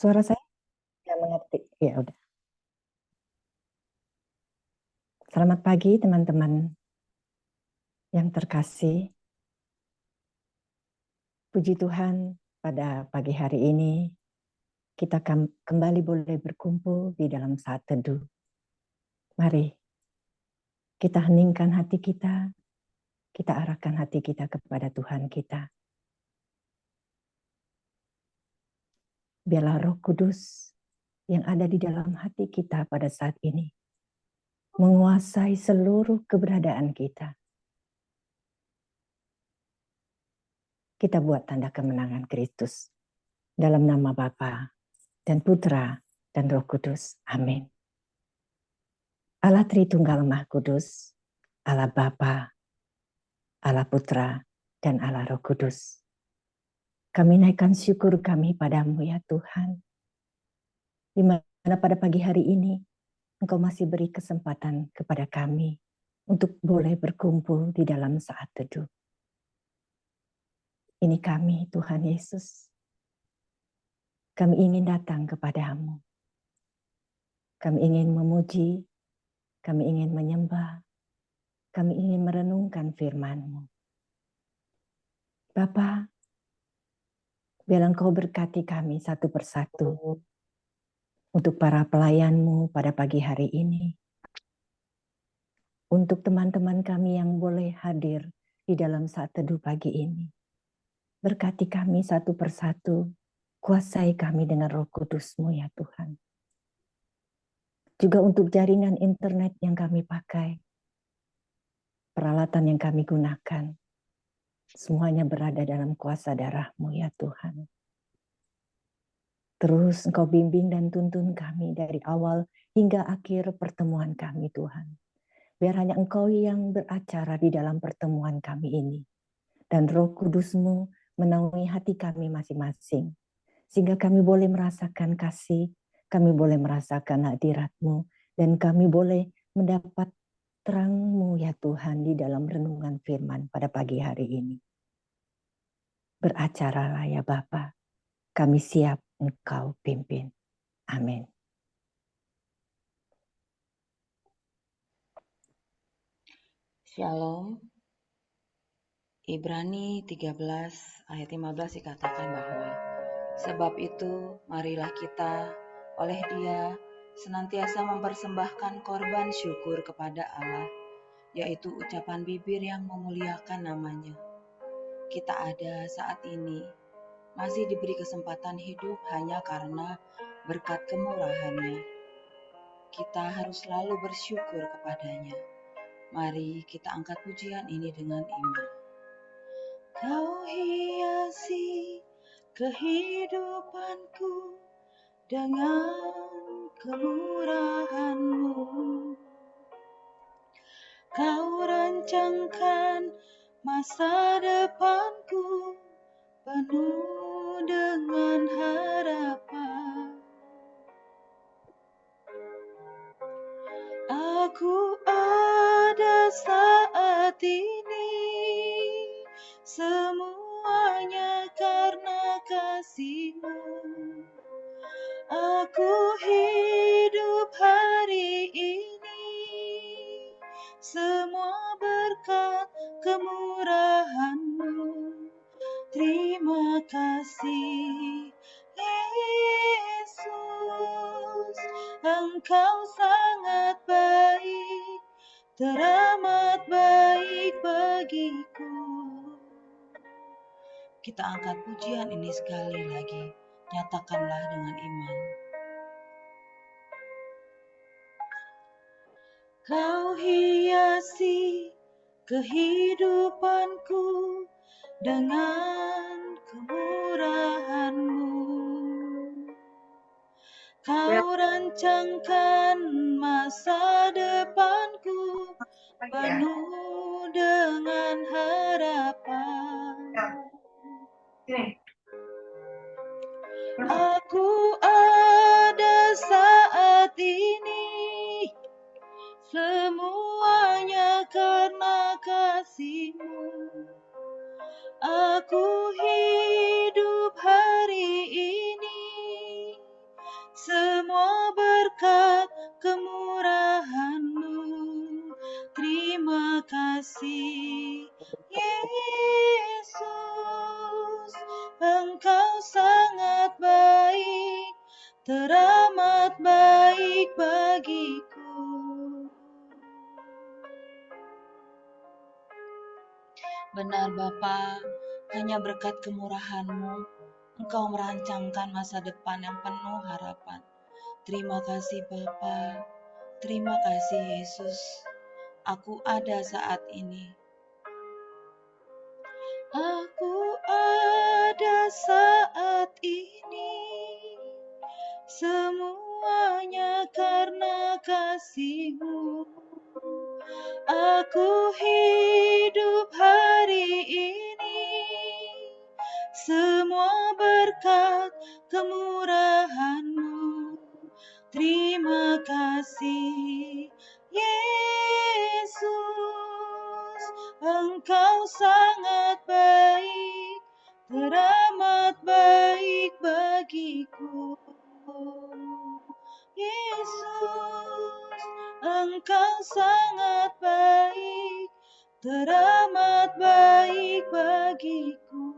Suara saya nggak mengerti. Ya udah. Selamat pagi teman-teman yang terkasih. Puji Tuhan, pada pagi hari ini kita kembali boleh berkumpul di dalam saat teduh. Mari kita heningkan hati kita arahkan hati kita kepada Tuhan kita. Biarlah Roh Kudus yang ada di dalam hati kita pada saat ini menguasai seluruh keberadaan kita. Kita buat tanda kemenangan Kristus dalam nama Bapa dan Putra dan Roh Kudus. Amin. Allah Tritunggal Maha Kudus, Allah Bapa, Allah Putra, dan Allah Roh Kudus. Kami naikkan syukur kami padamu ya Tuhan. Di mana pada pagi hari ini Engkau masih beri kesempatan kepada kami untuk boleh berkumpul di dalam saat teduh. Ini kami Tuhan Yesus. Kami ingin datang kepadamu. Kami ingin memuji, kami ingin menyembah, kami ingin merenungkan firman-Mu. Bapa, biarlah Engkau berkati kami satu persatu untuk para pelayan-Mu pada pagi hari ini. Untuk teman-teman kami yang boleh hadir di dalam saat teduh pagi ini. Berkati kami satu persatu, kuasai kami dengan Roh Kudus-Mu ya Tuhan. Juga untuk jaringan internet yang kami pakai, peralatan yang kami gunakan, semuanya berada dalam kuasa darah-Mu ya Tuhan. Terus Engkau bimbing dan tuntun kami dari awal hingga akhir pertemuan kami Tuhan. Biar hanya Engkau yang beracara di dalam pertemuan kami ini. Dan Roh Kudus-Mu menaungi hati kami masing-masing. Sehingga kami boleh merasakan kasih, kami boleh merasakan hadirat-Mu, dan kami boleh mendapat terang-Mu ya Tuhan di dalam renungan firman pada pagi hari ini. Beracaralah ya Bapa, kami siap Engkau pimpin. Amin. Shalom. Ibrani 13 ayat 15 dikatakan bahwa sebab itu marilah kita oleh Dia senantiasa mempersembahkan korban syukur kepada Allah, yaitu ucapan bibir yang memuliakan namanya. Kita ada saat ini masih diberi kesempatan hidup hanya karena berkat kemurahan-Nya. Kita harus selalu bersyukur kepadanya. Mari kita angkat pujian ini dengan iman. Kau hiasi kehidupanku dengan kemurahan-Mu. Kau rancangkan masa depanku penuh dengan harapan. Aku ada saat ini, semuanya karena kasih-Mu. Aku hidup hari ini, semua berkat kemurahan-Mu. Terima kasih Yesus, Engkau sangat baik, teramat baik bagiku. Kita angkat pujian ini sekali lagi, nyatakanlah dengan iman. Kau hiasi kehidupanku dengan kemurahan-Mu. Kau rancangkan masa depanku penuh dengan harapan. Aku ada saat ini, semuanya karena kasih-Mu. Aku hidup hari ini, semua berkat kemurahan-Mu. Terima kasih Yesus, Engkau sangat baik, teramat baik bagiku. Kita angkat pujian ini sekali lagi, nyatakanlah dengan iman. Kau hiasi kehidupanku dengan kemurahan-Mu. Kau rancangkan masa depanku penuh dengan harapan. Aku ada saat ini, semuanya karena kasih-Mu. Aku hidup hari ini, teramat baik bagiku. Benar Bapa, hanya berkat kemurahan-Mu, Engkau merancangkan masa depan yang penuh harapan. Terima kasih Bapa, terima kasih Yesus, aku ada saat ini. Aku ada saat ini, semuanya karena kasih-Mu. Aku hidup hari ini, semua berkat kemurahan-Mu. Terima kasih Yesus, Engkau sangat baik, teramat baik bagiku. Yesus, Engkau sangat baik, teramat baik bagiku.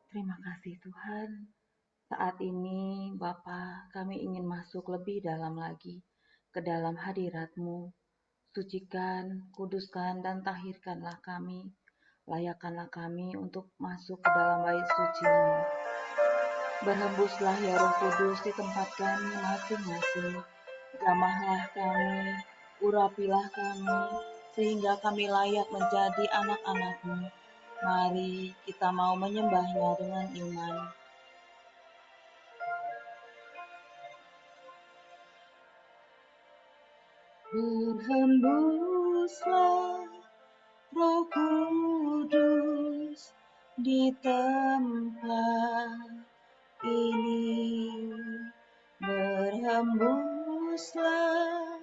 Terima kasih Tuhan. Saat ini Bapa, kami ingin masuk lebih dalam lagi ke dalam hadirat-Mu. Sucikan, kuduskan, dan tahirkanlah kami. Layakkanlah kami untuk masuk ke dalam bait suci-Mu. Berhembuslah ya Roh Kudus di tempat kami masing-masing. Jamahlah kami, urapilah kami, sehingga kami layak menjadi anak-anak-Mu. Mari kita mau menyembahnya dengan iman. Berhembuslah Roh Kudus di tempat ini. Berhembuslah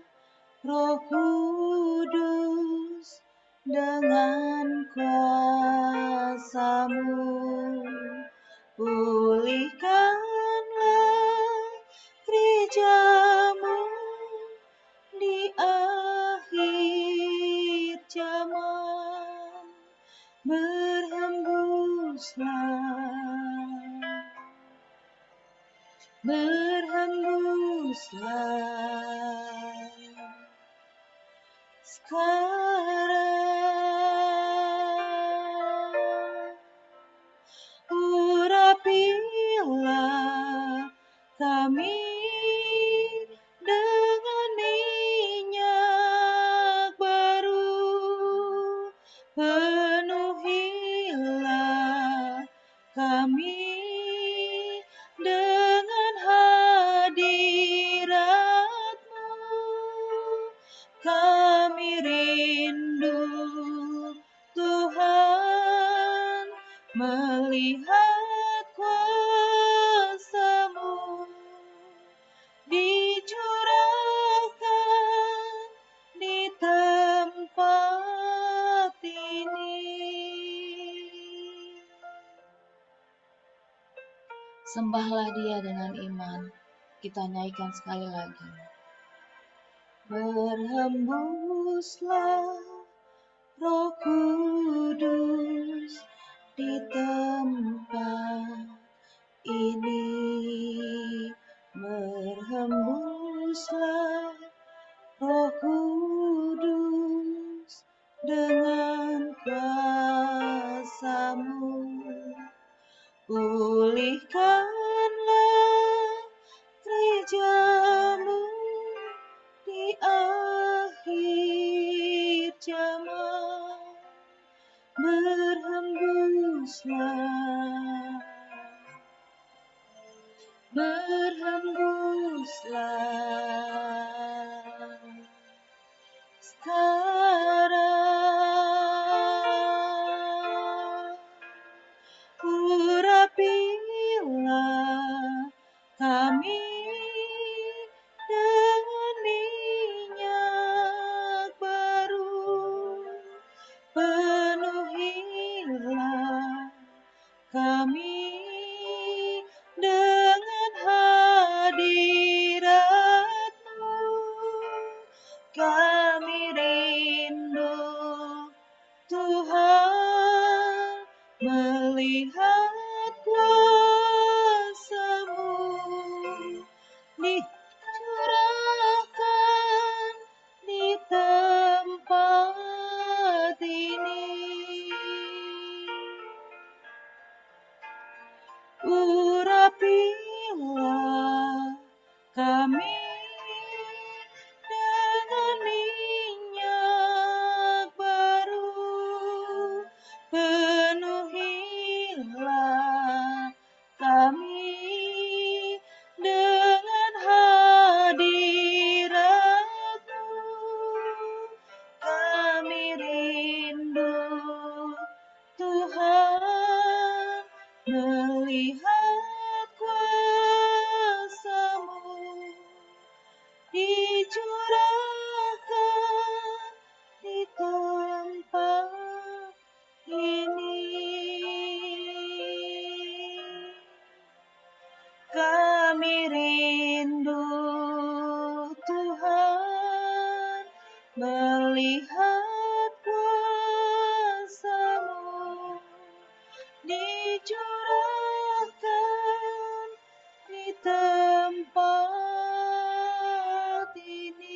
Roh Kudus dengan kuasa-Mu. Pulihkanlah gereja-Mu di akhir zaman. Berhembuslah sekarang. Urapilah kami dengan minyak baru, penuhilah kami dengan hadirat-Mu. Kami rindu Tuhan melihat kuasa-Mu dicurahkan di tempat ini. Sembahlah Dia dengan iman. Kita nyanyikan sekali lagi. Berhembuslah Roh Kudus di tempat ini. Berhembuslah Roh Kudus dengan kuasa-Mu. Pulihkanlah gereja-Mu di akhir zaman. Berhembuslah, berhembuslah sekarang. Urapilah kami dengan minyak baru, penuhilah melihat kuasa-Mu dicurahkan di tempat ini. Kami rindu Tuhan melihat kuasa-Mu dicurahkan di tempat ini.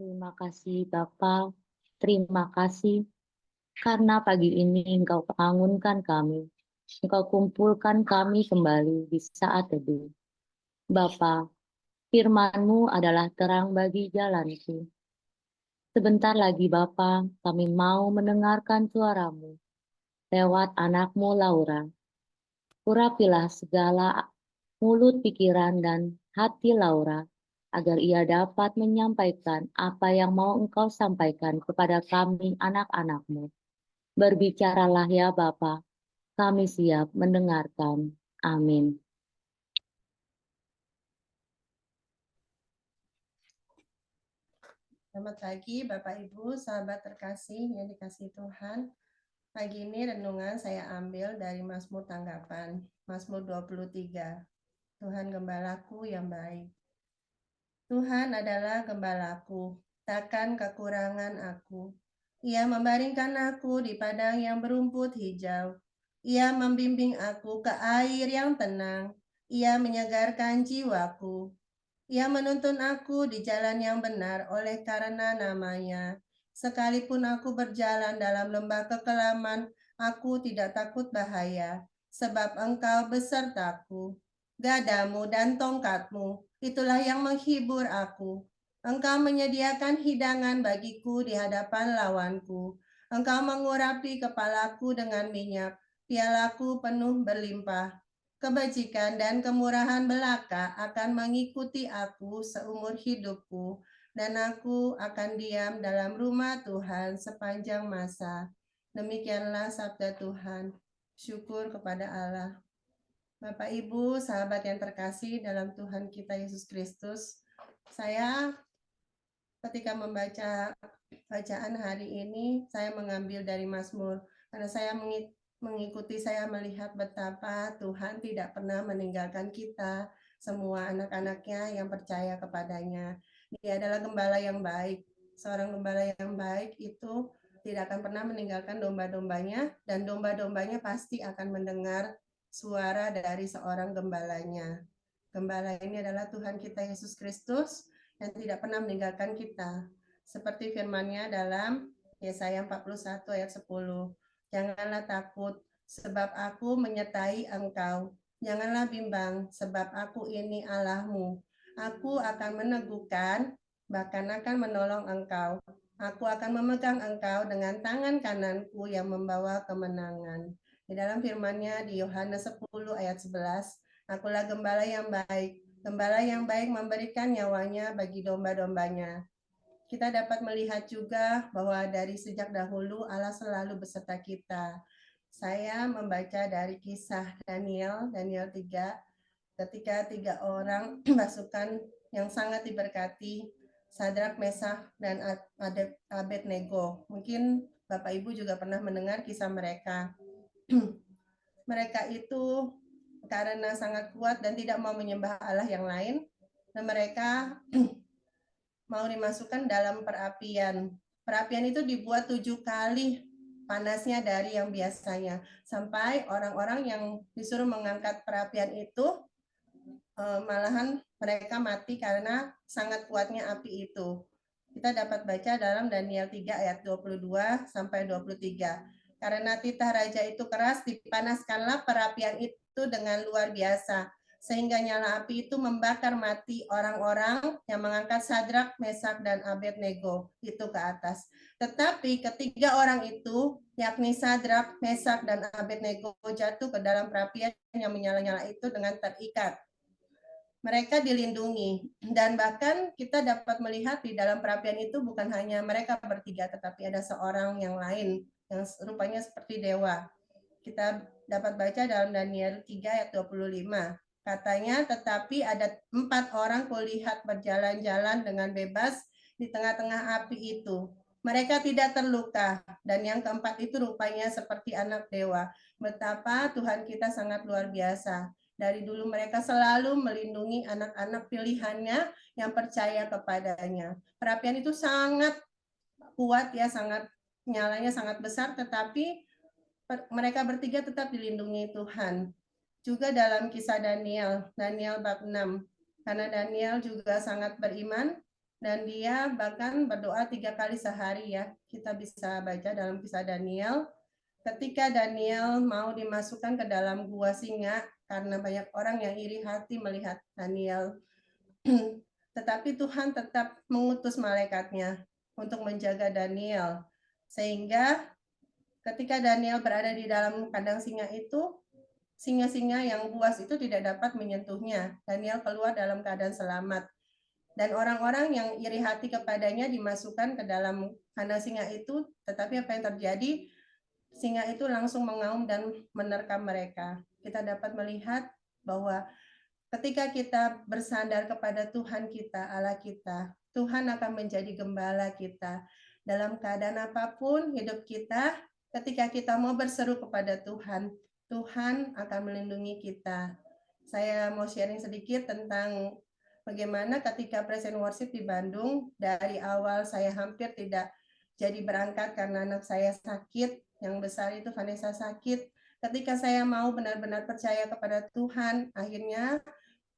Terima kasih Bapa, terima kasih karena pagi ini Engkau bangunkan kami, Engkau kumpulkan kami kembali di saat teduh. Bapa, firman-Mu adalah terang bagi jalanku. Sebentar lagi Bapa, kami mau mendengarkan suara-Mu lewat anak-Mu Laura. Urapilah segala mulut, pikiran, dan hati Laura, agar ia dapat menyampaikan apa yang mau Engkau sampaikan kepada kami anak-anak-Mu. Berbicaralah ya Bapa, kami siap mendengarkan. Amin. Selamat pagi Bapak Ibu, sahabat terkasih yang dikasihi Tuhan. Pagi ini renungan saya ambil dari Mazmur Tanggapan, Mazmur 23. Tuhan Gembalaku yang baik. Tuhan adalah gembalaku, takkan kekurangan aku. Ia membaringkan aku di padang yang berumput hijau. Ia membimbing aku ke air yang tenang. Ia menyegarkan jiwaku. Ia menuntun aku di jalan yang benar oleh karena namanya. Sekalipun aku berjalan dalam lembah kekelaman, aku tidak takut bahaya, sebab Engkau besertaku. Gadamu dan tongkatmu, itulah yang menghibur aku. Engkau menyediakan hidangan bagiku di hadapan lawanku. Engkau mengurapi kepalaku dengan minyak, pialaku penuh berlimpah. Kebajikan dan kemurahan belaka akan mengikuti aku seumur hidupku, dan aku akan diam dalam rumah Tuhan sepanjang masa. Demikianlah sabda Tuhan. Syukur kepada Allah. Bapak, Ibu, sahabat yang terkasih dalam Tuhan kita Yesus Kristus, saya ketika membaca bacaan hari ini, saya mengambil dari Mazmur, karena saya mengikuti, saya melihat betapa Tuhan tidak pernah meninggalkan kita, semua anak-anaknya yang percaya kepadanya. Dia adalah gembala yang baik. Seorang gembala yang baik itu tidak akan pernah meninggalkan domba-dombanya, dan domba-dombanya pasti akan mendengar suara dari seorang gembalanya. Gembala ini adalah Tuhan kita Yesus Kristus yang tidak pernah meninggalkan kita. Seperti firman-Nya dalam Yesaya 41 ayat 10. Janganlah takut, sebab aku menyertai engkau. Janganlah bimbang, sebab aku ini Allahmu. Aku akan meneguhkan, bahkan akan menolong engkau. Aku akan memegang engkau dengan tangan kananku yang membawa kemenangan. Di dalam firman-Nya di Yohanes 10 ayat 11, akulah gembala yang baik. Gembala yang baik memberikan nyawanya bagi domba-dombanya. Kita dapat melihat juga bahwa dari sejak dahulu Allah selalu beserta kita. Saya membaca dari kisah Daniel 3, ketika 3 orang pasukan yang sangat diberkati, Sadrak, Mesak, dan Abednego. Mungkin Bapak Ibu juga pernah mendengar kisah mereka. Mereka itu karena sangat kuat dan tidak mau menyembah Allah yang lain, dan mereka mau dimasukkan dalam perapian. Perapian itu dibuat 7 kali panasnya dari yang biasanya, sampai orang-orang yang disuruh mengangkat perapian itu malahan mereka mati karena sangat kuatnya api itu. Kita dapat baca dalam Daniel 3 ayat 22 sampai 23. Karena titah raja itu keras, dipanaskanlah perapian itu dengan luar biasa, sehingga nyala api itu membakar mati orang-orang yang mengangkat Sadrak, Mesak, dan Abednego itu ke atas. Tetapi ketiga orang itu, yakni Sadrak, Mesak, dan Abednego, jatuh ke dalam perapian yang menyala-nyala itu dengan terikat. Mereka dilindungi, dan bahkan kita dapat melihat di dalam perapian itu bukan hanya mereka bertiga, tetapi ada seorang yang lain yang rupanya seperti dewa. Kita dapat baca dalam Daniel 3 ayat 25. Katanya, tetapi ada 4 orang kulihat berjalan-jalan dengan bebas di tengah-tengah api itu. Mereka tidak terluka, dan yang keempat itu rupanya seperti anak dewa. Betapa Tuhan kita sangat luar biasa. Dari dulu mereka selalu melindungi anak-anak pilihannya yang percaya kepadanya. Perapian itu sangat kuat ya, sangat nyalanya sangat besar, tetapi mereka bertiga tetap dilindungi Tuhan. Juga dalam kisah Daniel bab 6, karena Daniel juga sangat beriman dan dia bahkan berdoa 3 kali sehari ya. Kita bisa baca dalam kisah Daniel, ketika Daniel mau dimasukkan ke dalam gua singa karena banyak orang yang iri hati melihat Daniel. Tetapi Tuhan tetap mengutus malaikatnya untuk menjaga Daniel. Sehingga ketika Daniel berada di dalam kandang singa itu, singa-singa yang buas itu tidak dapat menyentuhnya. Daniel keluar dalam keadaan selamat. Dan orang-orang yang iri hati kepadanya dimasukkan ke dalam kandang singa itu, tetapi apa yang terjadi? Singa itu langsung mengaum dan menerkam mereka. Kita dapat melihat bahwa ketika kita bersandar kepada Tuhan kita, Allah kita, Tuhan akan menjadi gembala kita. Dalam keadaan apapun hidup kita, ketika kita mau berseru kepada Tuhan, Tuhan akan melindungi kita. Saya mau sharing sedikit tentang bagaimana ketika Present Worship di Bandung, dari awal saya hampir tidak jadi berangkat karena anak saya sakit, yang besar itu Vanessa sakit. Ketika saya mau benar-benar percaya kepada Tuhan, akhirnya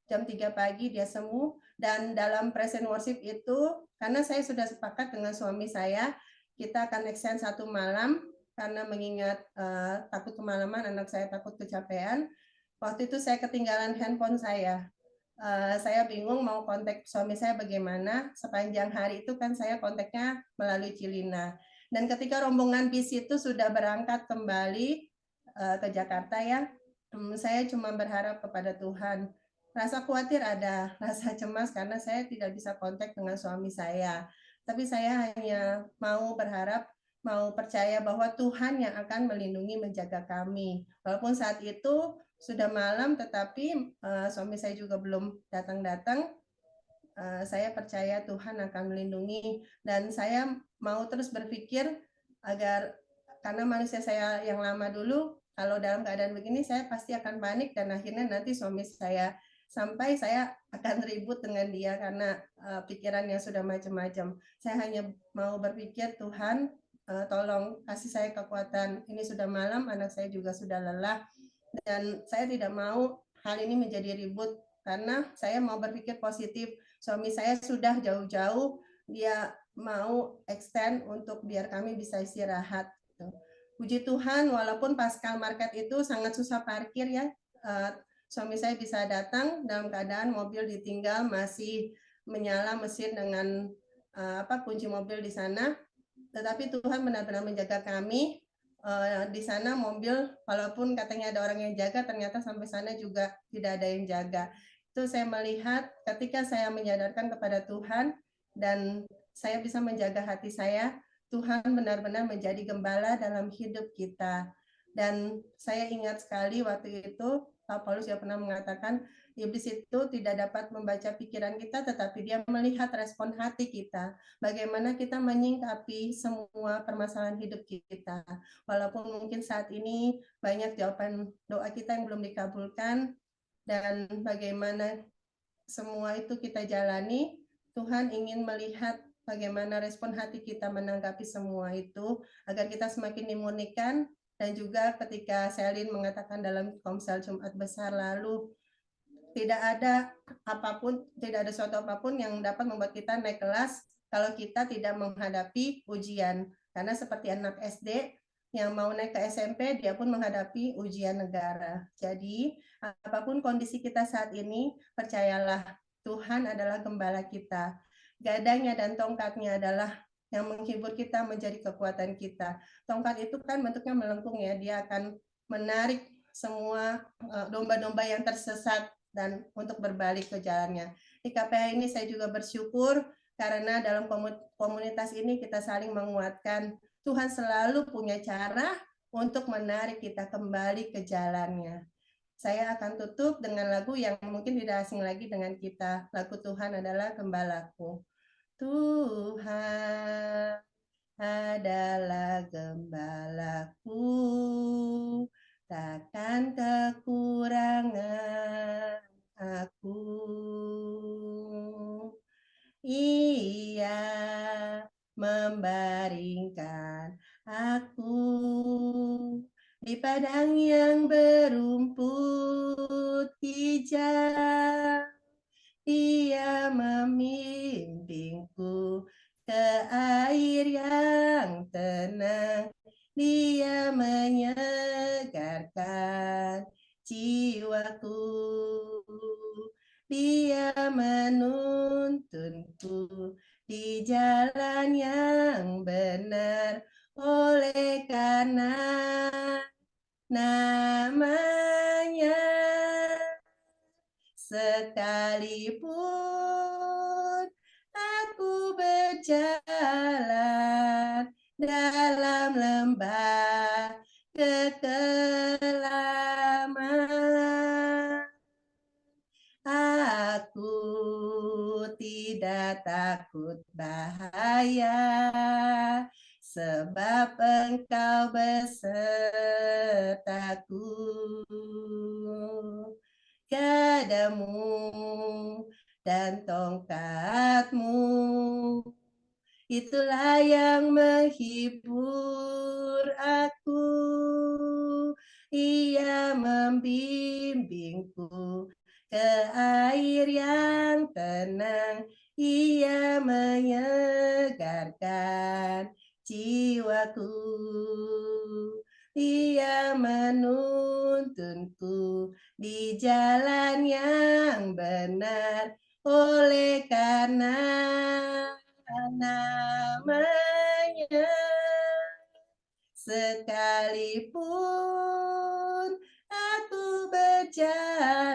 jam 3 pagi dia sembuh. Dan dalam Present Worship itu, karena saya sudah sepakat dengan suami saya, kita akan extend 1 malam, karena mengingat takut kemalaman, anak saya takut kecapean. Waktu itu saya ketinggalan handphone saya. Saya bingung mau kontak suami saya bagaimana. Sepanjang hari itu kan saya kontaknya melalui Cilina. Dan ketika rombongan bis itu sudah berangkat kembali ke Jakarta ya, saya cuma berharap kepada Tuhan. Rasa khawatir ada, rasa cemas karena saya tidak bisa kontak dengan suami saya. Tapi saya hanya mau berharap, mau percaya bahwa Tuhan yang akan melindungi, menjaga kami. Walaupun saat itu sudah malam, tetapi suami saya juga belum datang-datang. Saya percaya Tuhan akan melindungi, dan saya mau terus berpikir agar, karena manusia saya yang lama dulu, kalau dalam keadaan begini saya pasti akan panik dan akhirnya nanti suami saya sampai saya akan ribut dengan dia karena pikirannya sudah macam-macam. Saya hanya mau berpikir, Tuhan tolong kasih saya kekuatan. Ini sudah malam, anak saya juga sudah lelah, dan saya tidak mau hal ini menjadi ribut karena saya mau berpikir positif. Suami saya sudah jauh-jauh, dia mau extend untuk biar kami bisa istirahat. Puji Tuhan, walaupun Pascal Market itu sangat susah parkir ya, suami saya bisa datang dalam keadaan mobil ditinggal masih menyala mesin dengan kunci mobil di sana. Tetapi Tuhan benar-benar menjaga kami. Di sana mobil, walaupun katanya ada orang yang jaga, ternyata sampai sana juga tidak ada yang jaga. Itu saya melihat ketika saya menyadarkan kepada Tuhan dan saya bisa menjaga hati saya, Tuhan benar-benar menjadi gembala dalam hidup kita. Dan saya ingat sekali waktu itu Pak Paulus juga pernah mengatakan, iblis itu tidak dapat membaca pikiran kita, tetapi dia melihat respon hati kita, bagaimana kita menyingkapi semua permasalahan hidup kita. Walaupun mungkin saat ini banyak jawaban doa kita yang belum dikabulkan, dan bagaimana semua itu kita jalani, Tuhan ingin melihat bagaimana respon hati kita menanggapi semua itu, agar kita semakin dimurnikan. Dan juga ketika Selin mengatakan dalam Komsel Jumat Besar lalu, tidak ada suatu apapun yang dapat membuat kita naik kelas kalau kita tidak menghadapi ujian. Karena seperti anak SD yang mau naik ke SMP, dia pun menghadapi ujian negara. Jadi, apapun kondisi kita saat ini, percayalah, Tuhan adalah gembala kita. Gadangnya dan tongkatnya adalah yang menghibur kita, menjadi kekuatan kita. Tongkat itu kan bentuknya melengkung ya, dia akan menarik semua domba-domba yang tersesat dan untuk berbalik ke jalannya. Di KPH ini saya juga bersyukur karena dalam komunitas ini kita saling menguatkan. Tuhan selalu punya cara untuk menarik kita kembali ke jalannya. Saya akan tutup dengan lagu yang mungkin tidak asing lagi dengan kita. Lagu Tuhan adalah Gembalaku. Tuhan adalah gembalaku, takkan kekurangan aku. Ia membaringkan aku di padang yang berumput hijau. Ia membimbingku ke air yang tenang. Dia menyegarkan jiwaku. Dia menuntunku di jalan yang benar, oleh karena namanya. Sekalipun aku berjalan dalam lembah kekelaman, aku tidak takut bahaya, sebab Engkau besertaku. Gadamu dan tongkatmu, itulah yang menghibur aku. Ia membimbingku ke air yang tenang. Ia menyegarkan jiwaku. Ia menuntunku di jalan yang benar, oleh karena namanya. sekalipun aku berjalan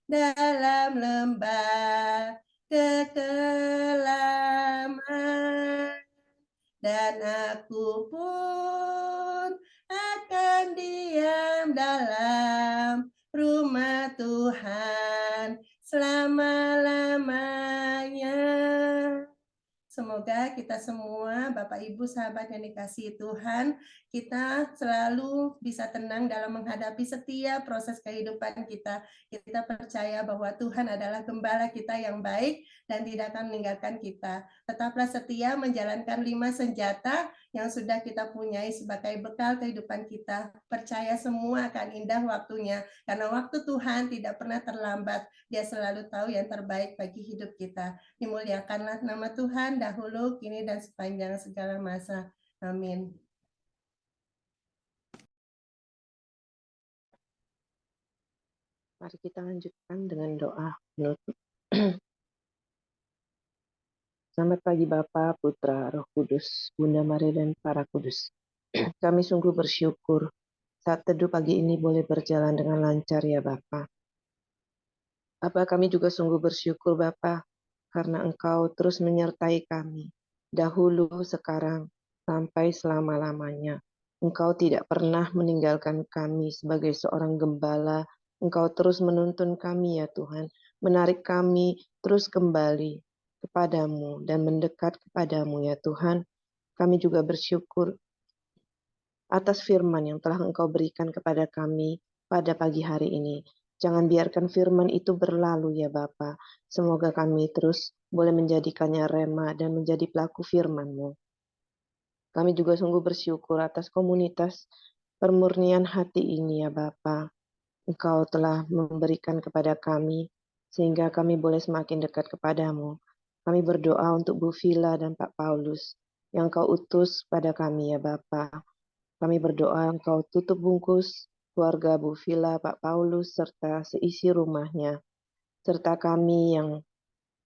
dalam lembah kekelaman, dan aku pun akan diam dalam rumah Tuhan selama-lamanya. Semoga kita semua, Bapak Ibu, sahabat yang dikasihi Tuhan, kita selalu bisa tenang dalam menghadapi setiap proses kehidupan kita. Kita percaya bahwa Tuhan adalah gembala kita yang baik dan tidak akan meninggalkan kita. Tetaplah setia menjalankan 5 senjata yang sudah kita punyai sebagai bekal kehidupan kita. Percaya semua akan indah waktunya, karena waktu Tuhan tidak pernah terlambat. Dia selalu tahu yang terbaik bagi hidup kita. Dimuliakanlah nama Tuhan dahulu, kini, dan sepanjang segala masa. Amin. Mari kita lanjutkan dengan doa penutup. Selamat pagi Bapa, Putra, Roh Kudus, Bunda Maria dan para kudus. Kami sungguh bersyukur saat teduh pagi ini boleh berjalan dengan lancar ya Bapa. Bapa, kami juga sungguh bersyukur Bapa karena Engkau terus menyertai kami. Dahulu, sekarang, sampai selama-lamanya. Engkau tidak pernah meninggalkan kami sebagai seorang gembala. Engkau terus menuntun kami ya Tuhan, menarik kami terus kembali kepadamu dan mendekat kepadamu ya Tuhan. Kami juga bersyukur atas firman yang telah Engkau berikan kepada kami pada pagi hari ini. Jangan biarkan firman itu berlalu ya Bapa. Semoga kami terus boleh menjadikannya rema dan menjadi pelaku firman-Mu. Kami juga sungguh bersyukur atas komunitas permurnian hati ini ya Bapa. Engkau telah memberikan kepada kami sehingga kami boleh semakin dekat kepadamu. Kami berdoa untuk Bu Vila dan Pak Paulus yang Kau utus pada kami ya Bapa. Kami berdoa Engkau tutup bungkus keluarga Bu Vila, Pak Paulus, serta seisi rumahnya, serta kami yang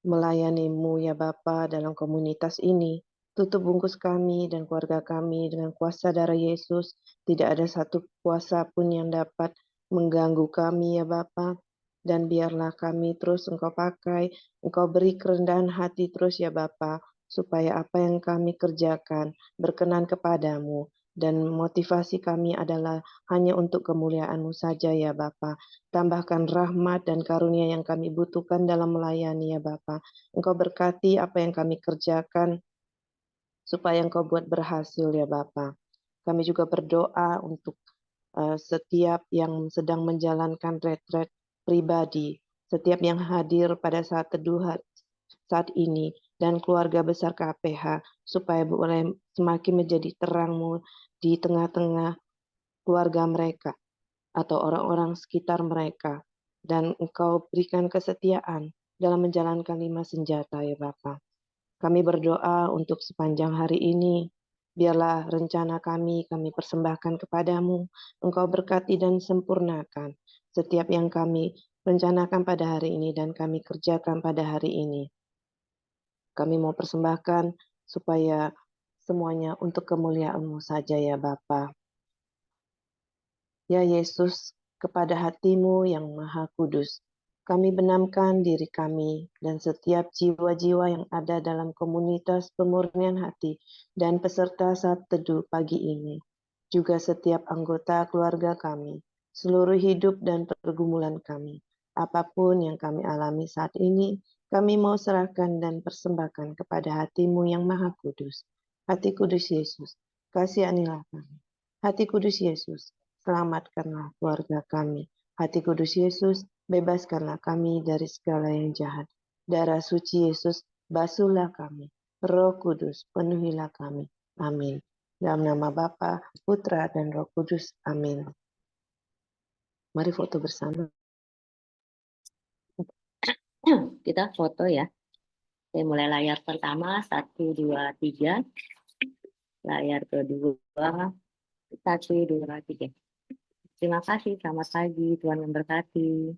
melayani-Mu ya Bapa dalam komunitas ini. Tutup bungkus kami dan keluarga kami dengan kuasa darah Yesus. Tidak ada satu kuasa pun yang dapat mengganggu kami ya Bapa. Dan biarlah kami terus Engkau pakai, Engkau beri kerendahan hati terus ya Bapa, supaya apa yang kami kerjakan berkenan kepadamu. Dan motivasi kami adalah hanya untuk kemuliaan-Mu saja ya Bapa. Tambahkan rahmat dan karunia yang kami butuhkan dalam melayani ya Bapa. Engkau berkati apa yang kami kerjakan supaya Engkau buat berhasil ya Bapa. Kami juga berdoa untuk setiap yang sedang menjalankan retret pribadi, setiap yang hadir pada saat teduh saat ini, dan keluarga besar KPH, supaya boleh semakin menjadi terang-Mu di tengah-tengah keluarga mereka atau orang-orang sekitar mereka. Dan Engkau berikan kesetiaan dalam menjalankan 5 senjata ya Bapa. Kami berdoa untuk sepanjang hari ini. Biarlah rencana kami persembahkan kepadamu. Engkau berkati dan sempurnakan setiap yang kami rencanakan pada hari ini dan kami kerjakan pada hari ini. Kami mau persembahkan supaya semuanya untuk kemuliaan-Mu saja ya Bapa. Ya Yesus, kepada hati-Mu yang maha kudus, kami benamkan diri kami dan setiap jiwa-jiwa yang ada dalam komunitas pemurnian hati dan peserta saat teduh pagi ini. Juga setiap anggota keluarga kami, seluruh hidup dan pergumulan kami. Apapun yang kami alami saat ini, kami mau serahkan dan persembahkan kepada hati-Mu yang maha kudus. Hati kudus Yesus, kasihanilah kami. Hati kudus Yesus, selamatkanlah keluarga kami. Hati kudus Yesus, bebaskanlah kami dari segala yang jahat. Darah suci Yesus, basuhlah kami. Roh Kudus, penuhilah kami. Amin. Dalam nama Bapa, Putra, dan Roh Kudus. Amin. Mari foto bersama. Kita foto ya. Saya mulai layar pertama, 1, 2, 3. Layar kedua, 1, 2, 3. Terima kasih, selamat pagi, Tuhan memberkati.